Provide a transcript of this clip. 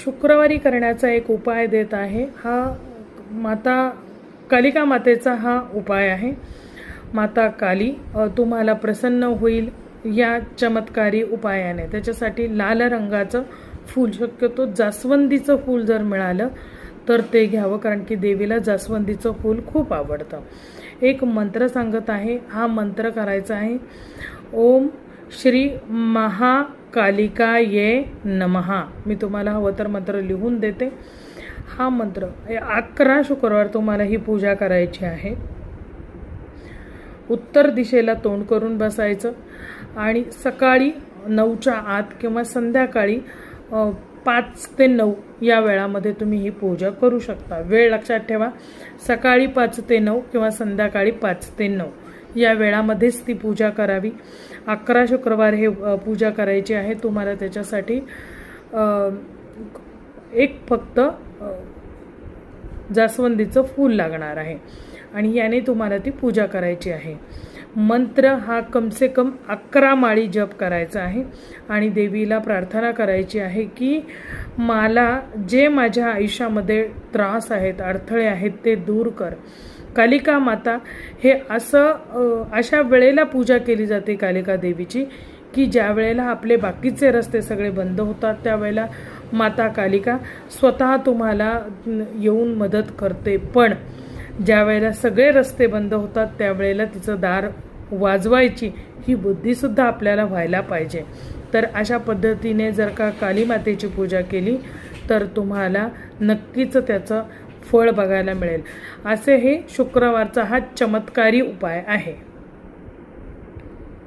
शुक्रवारी करण्याचा एक उपाय देत आहे। हा माता कालिका मातेचा हा उपाय आहे। माता काली तुम्हाला प्रसन्न होईल या चमत्कारी उपायाने। त्याच्यासाठी लाल रंगाचं फूल, शक्यतो जास्वंदीचं फूल जर मिळालं तर ते घ्यावं, कारण की देवीला जास्वंदीचं फूल खूप आवडतं। एक मंत्र सांगत आहे, हा मंत्र करायचा आहे। ओम श्री महाकालिकाये नमः। मी तुम्हाला हवं तर मंत्र लिहून देते। हा मंत्र 11 शुक्रवार तुम्हाला ही पूजा करायची आहे। उत्तर दिशेला तोंड करून बसायचं आणि सकाळी 9च्या आत किंवा संध्याकाळी 5 ते 9 या वेळामध्ये तुम्ही ही पूजा करू शकता। वेळ लक्षात ठेवा, सकाळी 5 ते 9 किंवा संध्याकाळी 5 ते 9 या वेळामध्येच ती पूजा करावी। 11 शुक्रवार हे पूजा करायची आहे तुम्हाला। त्याच्यासाठी एक फक्त जास्वंदीचं फूल लागणार आहे आणि याने तुम्हाला ती पूजा करायची आहे। मंत्र हा कम से कम 11 माळी जप करायचा आहे आणि देवीला प्रार्थना करायची आहे की मला जे माझ्या आयुष्यामध्ये त्रास आहेत, अडथळे आहेत ते दूर कर। कालिका माता हे अशा वेळेला पूजा केली जाते कालिका देवीची की ज्या वेळेला आपले बाकीचे रस्ते सगळे बंद होतात, त्यावेळेला माता कालिका स्वतः तुम्हाला येऊन मदत करते। पण ज्या वेळेला सगळे रस्ते बंद होतात त्यावेळेला तिचं दार वाजवायची ही बुद्धीसुद्धा आपल्याला व्हायला पाहिजे। तर अशा पद्धतीने जर का काली मातेची पूजा केली तर तुम्हाला नक्कीच त्याचं फळ बघायला मिळेल। असे हे शुक्रवारचा हा चमत्कारी उपाय आहे।